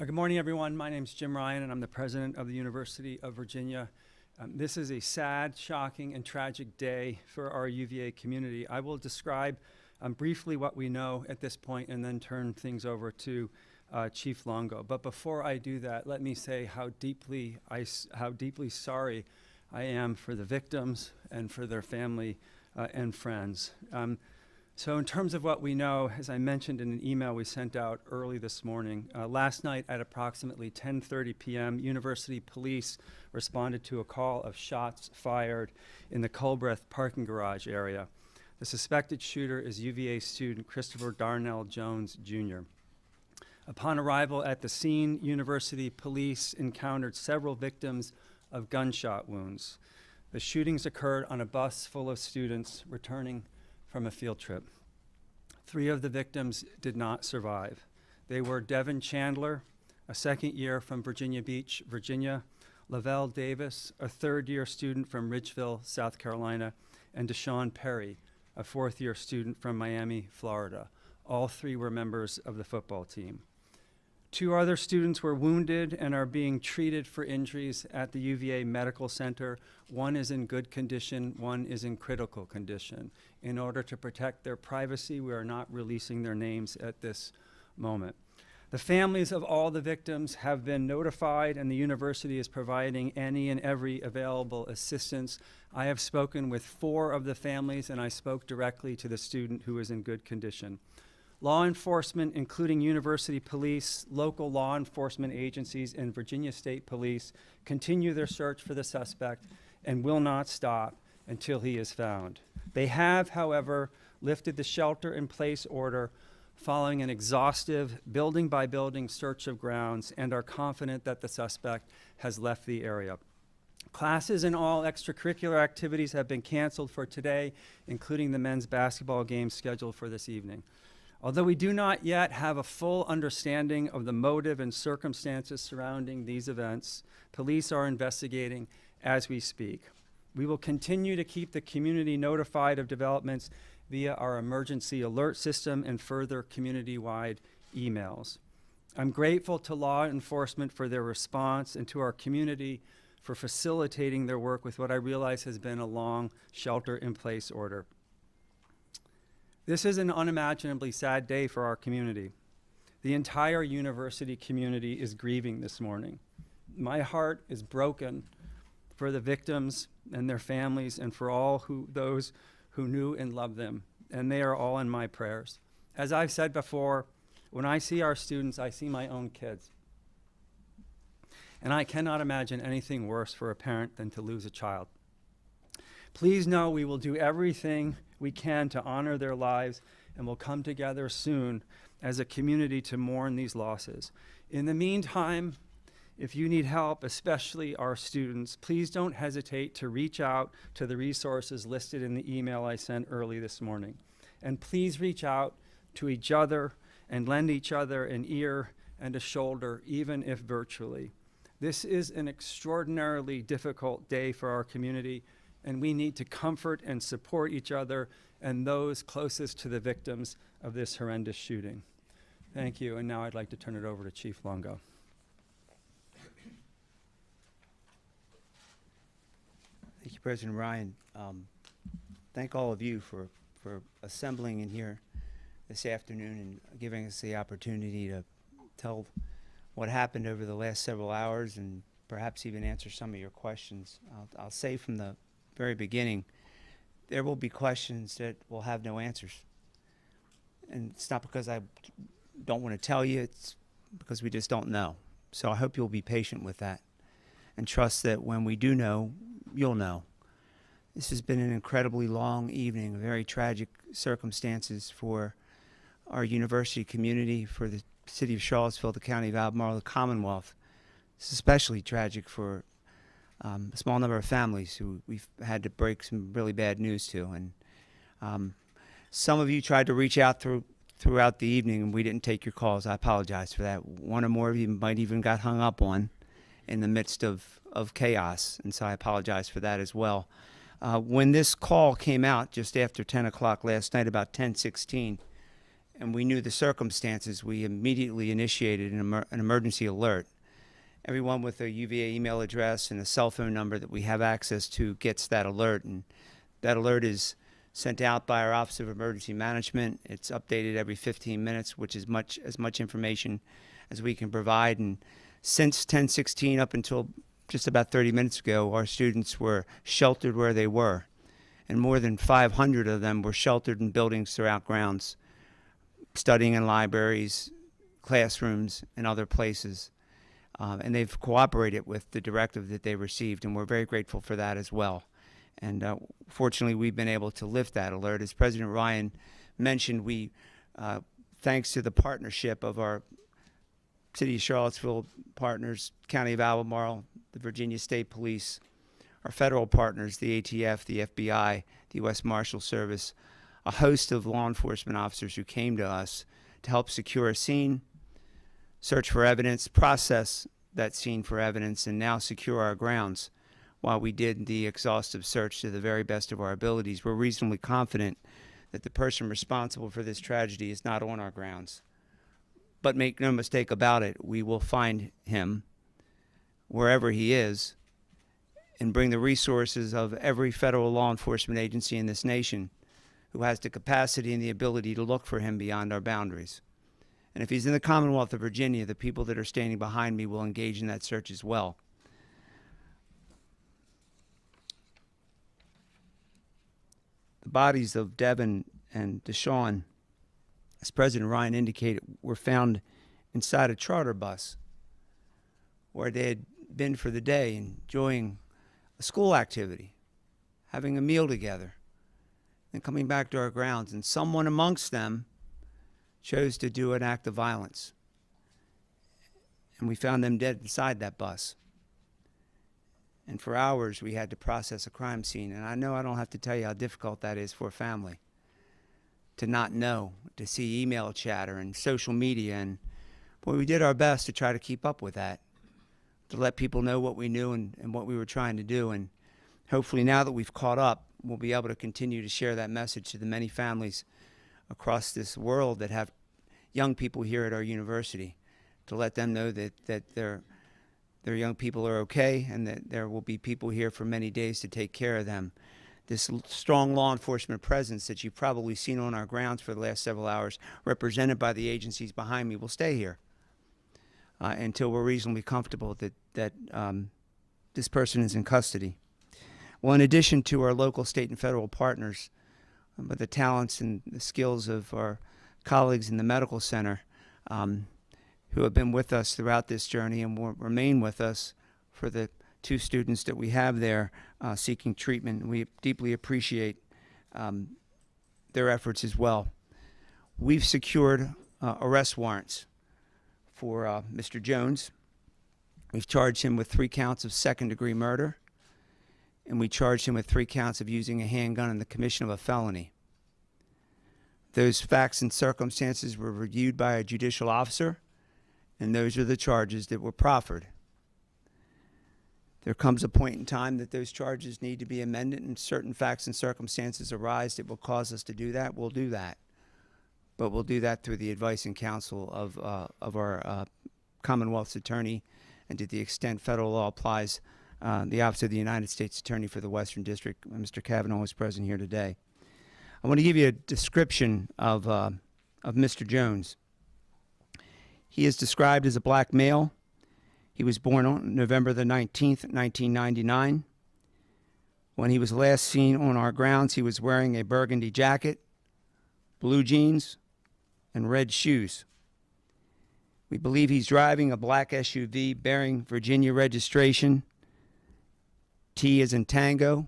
Good morning, everyone. My name is Jim Ryan, and I'm the president of the University of Virginia. This is a sad, shocking, and tragic day for our UVA community. I will describe briefly what we know at this point and then turn things over to Chief Longo. But before I do that, let me say how deeply sorry I am for the victims and for their family and friends. So in terms of what we know, as I mentioned in an email we sent out early this morning, last night at approximately 10:30 p.m., University Police responded to a call of shots fired in the Culbreth parking garage area. The suspected shooter is UVA student Christopher Darnell Jones, Jr. Upon arrival at the scene, University Police encountered several victims of gunshot wounds. The shootings occurred on a bus full of students returning from a field trip. 3 of the victims did not survive. They were Devin Chandler, a second year from Virginia Beach, Virginia, Lavelle Davis, a third-year student from Ridgeville, South Carolina, and Deshaun Perry, a fourth-year student from Miami, Florida. All 3 were members of the football team. 2 other students were wounded and are being treated for injuries at the UVA Medical Center. 1 is in good condition, 1 is in critical condition. In order to protect their privacy, we are not releasing their names at this moment. The families of all the victims have been notified, and the university is providing any and every available assistance. I have spoken with 4 of the families, and I spoke directly to the student who is in good condition. Law enforcement, including university police, local law enforcement agencies, and Virginia State Police, continue their search for the suspect and will not stop until he is found. They have, however, lifted the shelter-in-place order following an exhaustive building-by-building search of grounds and are confident that the suspect has left the area. Classes and all extracurricular activities have been canceled for today, including the men's basketball game scheduled for this evening. Although we do not yet have a full understanding of the motive and circumstances surrounding these events, police are investigating as we speak. We will continue to keep the community notified of developments via our emergency alert system and further community-wide emails. I'm grateful to law enforcement for their response and to our community for facilitating their work with what I realize has been a long shelter-in-place order. This is an unimaginably sad day for our community. The entire university community is grieving this morning. My heart is broken for the victims and their families and for all those who knew and loved them, and they are all in my prayers. As I've said before, when I see our students, I see my own kids. And I cannot imagine anything worse for a parent than to lose a child. Please know we will do everything we can to honor their lives, and we'll come together soon as a community to mourn these losses. In the meantime, if you need help, especially our students, please don't hesitate to reach out to the resources listed in the email I sent early this morning. And please reach out to each other and lend each other an ear and a shoulder, even if virtually. This is an extraordinarily difficult day for our community, and we need to comfort and support each other and those closest to the victims of this horrendous shooting. Thank you, and now I'd like to turn it over to Chief Longo. Thank you, President Ryan. Thank all of you for assembling in here this afternoon and giving us the opportunity to tell what happened over the last several hours and perhaps even answer some of your questions. I'll say from the very beginning, there will be questions that will have no answers. And it's not because I don't want to tell you, it's because we just don't know. So I hope you'll be patient with that and trust that when we do know, you'll know. This has been an incredibly long evening, very tragic circumstances for our university community, for the city of Charlottesville, the county of Albemarle, the Commonwealth. It's especially tragic for a small number of families who we've had to break some really bad news to. And some of you tried to reach out throughout the evening, and we didn't take your calls. I apologize for that. One or more of you might even got hung up on in the midst of chaos, and so I apologize for that as well. When this call came out just after 10 o'clock last night, about 10:16, and we knew the circumstances, we immediately initiated an emergency alert. Everyone with a UVA email address and a cell phone number that we have access to gets that alert, and that alert is sent out by our Office of Emergency Management. It's updated every 15 minutes, which is as much information as we can provide. And since 10/16 up until just about 30 minutes ago, our students were sheltered where they were, and more than 500 of them were sheltered in buildings throughout grounds, studying in libraries, classrooms, and other places. And they've cooperated with the directive that they received, and we're very grateful for that as well. And fortunately, we've been able to lift that alert. As President Ryan mentioned, we, thanks to the partnership of our City of Charlottesville partners, County of Albemarle, the Virginia State Police, our federal partners, the ATF, the FBI, the U.S. Marshal Service, a host of law enforcement officers who came to us to help secure a scene, search for evidence, process that scene for evidence, and now secure our grounds. While we did the exhaustive search to the very best of our abilities, we're reasonably confident that the person responsible for this tragedy is not on our grounds. But make no mistake about it, we will find him wherever he is and bring the resources of every federal law enforcement agency in this nation who has the capacity and the ability to look for him beyond our boundaries. And if he's in the Commonwealth of Virginia, the people that are standing behind me will engage in that search as well. The bodies of Devin and Deshaun, as President Ryan indicated, were found inside a charter bus where they had been for the day, enjoying a school activity, having a meal together, and coming back to our grounds. And someone amongst them chose to do an act of violence. And we found them dead inside that bus. And for hours, we had to process a crime scene. And I know I don't have to tell you how difficult that is for a family to not know, to see email chatter and social media. And boy, we did our best to try to keep up with that, to let people know what we knew and what we were trying to do. And hopefully now that we've caught up, we'll be able to continue to share that message to the many families across this world that have young people here at our university, to let them know that their young people are okay and that there will be people here for many days to take care of them. This strong law enforcement presence that you've probably seen on our grounds for the last several hours, represented by the agencies behind me, will stay here until we're reasonably comfortable that this person is in custody. Well, in addition to our local, state, and federal partners, but the talents and the skills of our colleagues in the medical center who have been with us throughout this journey and will remain with us for the 2 students that we have there seeking treatment. We deeply appreciate their efforts as well. We've secured arrest warrants for Mr. Jones. We've charged him with 3 counts of second-degree murder, and we charged him with 3 counts of using a handgun in the commission of a felony. Those facts and circumstances were reviewed by a judicial officer, and those are the charges that were proffered. There comes a point in time that those charges need to be amended, and certain facts and circumstances arise that will cause us to do that. We'll do that. But we'll do that through the advice and counsel of our Commonwealth's attorney, and to the extent federal law applies, the Office of the United States Attorney for the Western District, Mr. Kavanaugh, is present here today. I want to give you a description of Mr. Jones. He is described as a black male. He was born on November the 19th, 1999. When he was last seen on our grounds, he was wearing a burgundy jacket, blue jeans, and red shoes. We believe he's driving a black SUV bearing Virginia registration, T as in Tango,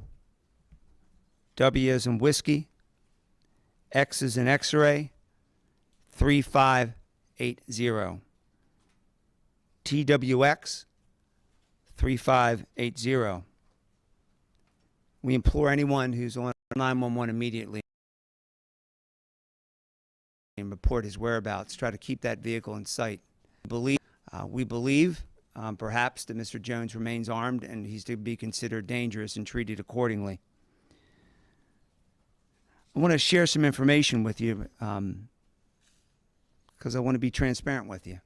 W as in Whiskey, X as in X-ray, 3580. TWX 3580. We implore anyone who's on 911 immediately and report his whereabouts. Try to keep that vehicle in sight. We believe perhaps that Mr. Jones remains armed and he's to be considered dangerous and treated accordingly. I want to share some information with you because I want to be transparent with you.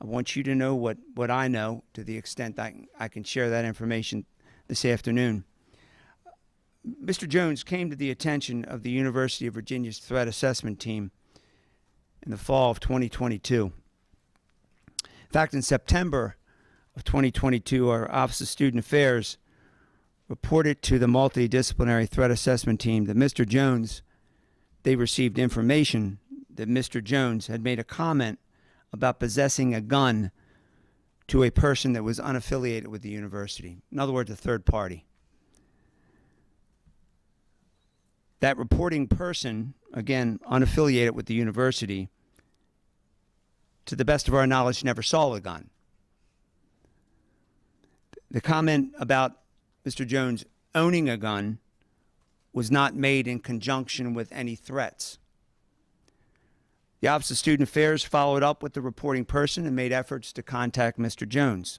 I want you to know what I know to the extent I can share that information this afternoon. Mr. Jones came to the attention of the University of Virginia's threat assessment team in the fall of 2022. In fact, in September of 2022, our Office of Student Affairs reported to the multidisciplinary threat assessment team that Mr. Jones, they received information that Mr. Jones had made a comment about possessing a gun to a person that was unaffiliated with the university. In other words, a third party. That reporting person, again, unaffiliated with the university, to the best of our knowledge, never saw a gun. The comment about Mr. Jones owning a gun was not made in conjunction with any threats. The Office of Student Affairs followed up with the reporting person and made efforts to contact Mr. Jones.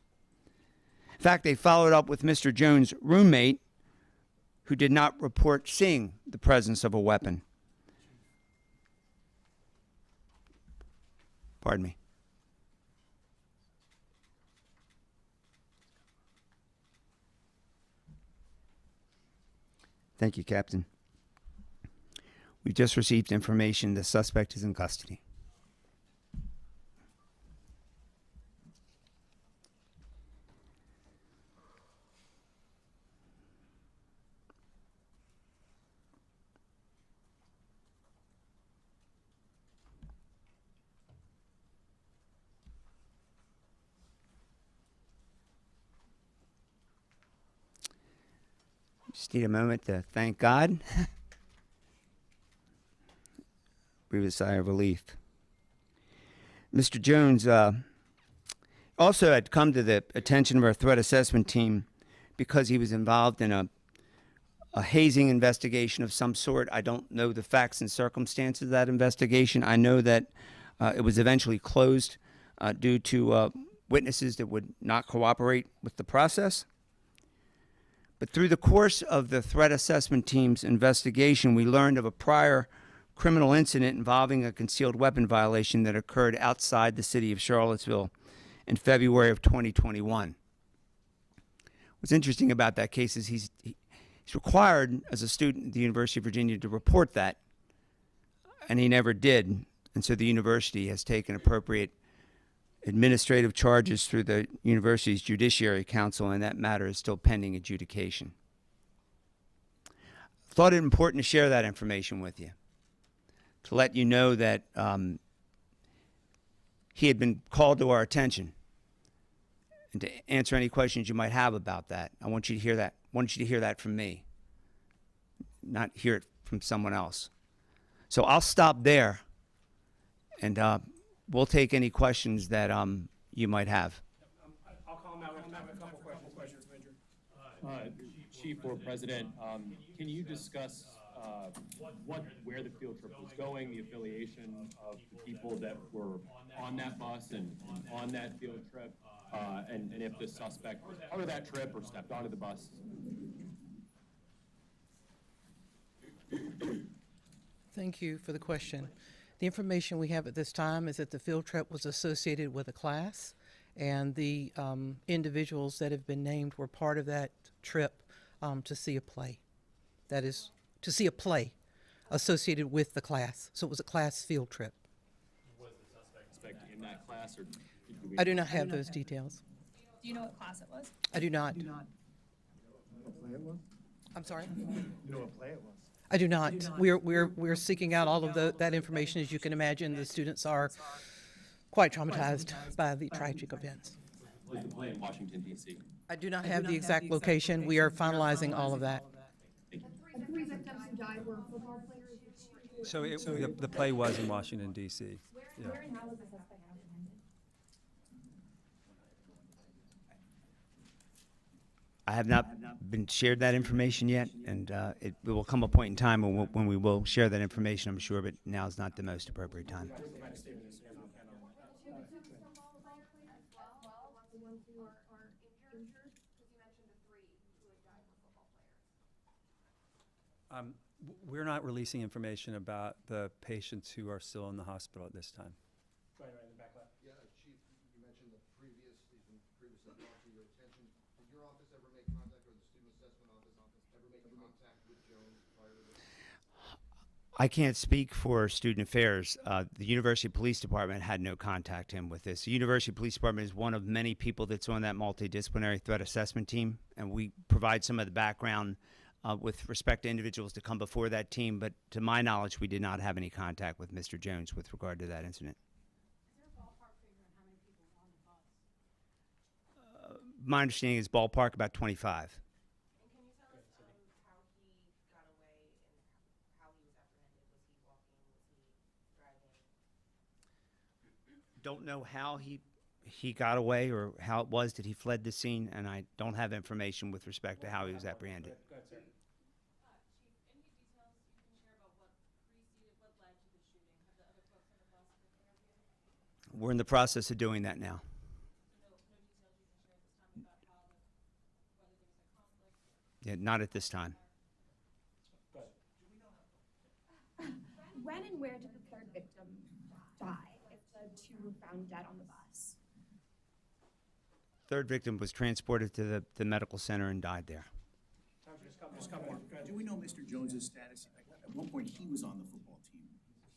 In fact, they followed up with Mr. Jones' roommate, who did not report seeing the presence of a weapon. Pardon me. Thank you, Captain. We just received information the suspect is in custody. Just need a moment to thank God. Breathe a sigh of relief. Mr. Jones also had come to the attention of our threat assessment team because he was involved in a hazing investigation of some sort. I don't know the facts and circumstances of that investigation. I know that it was eventually closed due to witnesses that would not cooperate with the process. But through the course of the threat assessment team's investigation, we learned of a prior criminal incident involving a concealed weapon violation that occurred outside the city of Charlottesville in February of 2021. What's interesting about that case is he's required as a student at the University of Virginia to report that, and he never did. And so the university has taken appropriate administrative charges through the university's Judiciary Council, and that matter is still pending adjudication. Thought it important to share that information with you, to let you know that he had been called to our attention, and to answer any questions you might have about that. I want you to hear that. I want you to hear that from me, not hear it from someone else. So I'll stop there, and we'll take any questions that you might have. I'll call him out. We'll have a couple questions, Major. Chief or President, can you discuss where the field trip was going, the affiliation of the people that were on that bus and on that field trip, and if the suspect was part of that trip or stepped onto the bus? Thank you for the question. The information we have at this time is that the field trip was associated with a class, and the individuals that have been named were part of that trip to see a play. That is, to see a play associated with the class. So it was a class field trip. Was the suspect in that class, or I do not have those details. Do you know what class it was? I do not. What play it was? I'm sorry? You know what play it was? I do not. We're seeking out all of that information. As you can imagine, the students are quite traumatized by the tragic events. was the play in Washington, D.C.? I do not have the exact location. We are finalizing all of that. The three victims who died were football players. So the play was in Washington, D.C. Yeah. Where and how was the suspect apprehended? I have not been shared that information yet, and it will come a point in time when we will share that information, I'm sure, but now is not the most appropriate time. Should the two football players as well, the ones who are injured? Because you mentioned the three who had died were football players. We're not releasing information about the patients who are still in the hospital at this time. I can't speak for student affairs. The University Police Department had no contact him with this. The University Police Department is one of many people that's on that multidisciplinary threat assessment team, and we provide some of the background with respect to individuals to come before that team. But to my knowledge, we did not have any contact with Mr. Jones with regard to that incident. Is there a ballpark figure on how many people were on the bus? My understanding is ballpark about 25. And can you tell us how he got away and how he was apprehended? Was he walking? Was he driving? Don't know how he got away or how it was that he fled the scene, and I don't have information with respect to how he was apprehended. Go ahead, sir. Chief, any details you can share about what preceded, what led to the shooting? Have the other folks on the bus been interviewed? We're in the process of doing that now. No details you can share at this time about how whether there was a conflict? Yeah, not at this time. Go ahead. When and where did the third victim die if the two were found dead on the bus? Third victim was transported to the medical center and died there. Just come on. Do we know Mr. Jones's status? At one point, he was on the football team.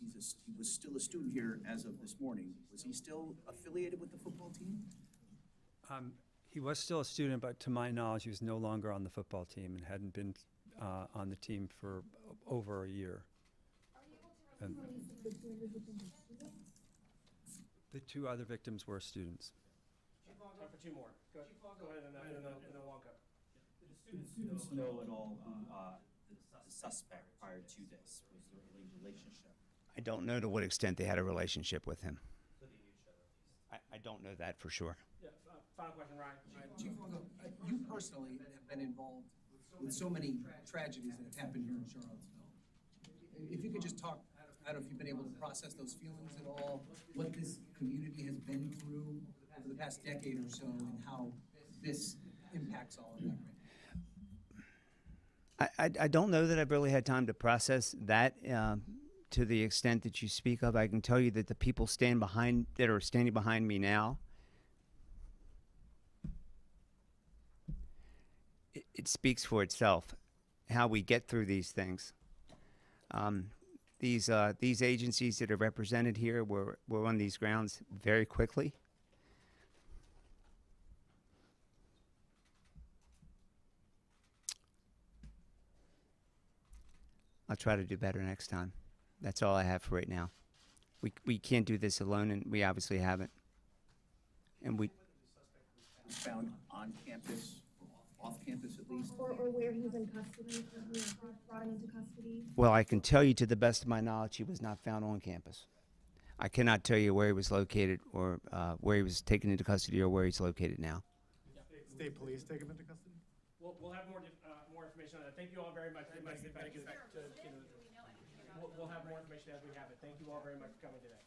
He was still a student here as of this morning. Was he still affiliated with the football team? He was still a student, but to my knowledge, he was no longer on the football team and hadn't been on the team for over a year. Are you able to release the two other victims as students? The two other victims were students. Time for two more. Go ahead and then Longo. Did the students know at all who the suspect prior to this? Was there a relationship? I don't know to what extent they had a relationship with him. So they knew each other at least. I don't know that for sure. Yeah, final question, Ryan. Chief Longo, you personally have been involved with so many tragedies that have happened here in Charlottesville. If you could just talk, I don't know if you've been able to process those feelings at all, what this community has been through over the past decade or so, and how this impacts all of that right now. I don't know that I've really had time to process that to the extent that you speak of. I can tell you that the people that are standing behind me now, it speaks for itself, how we get through these things. These agencies that are represented here were on these grounds very quickly. I'll try to do better next time. That's all I have for right now. We can't do this alone, and we obviously haven't. And we. Was found on campus, or off campus at least? Or where he was in custody, or who was brought into custody? Well, I can tell you to the best of my knowledge, he was not found on campus. I cannot tell you where he was located or where he was taken into custody or where he's located now. State police take him into custody? We'll have more information on that. Thank you all very much. We'll have more information as we have it. Thank you all very much for coming today.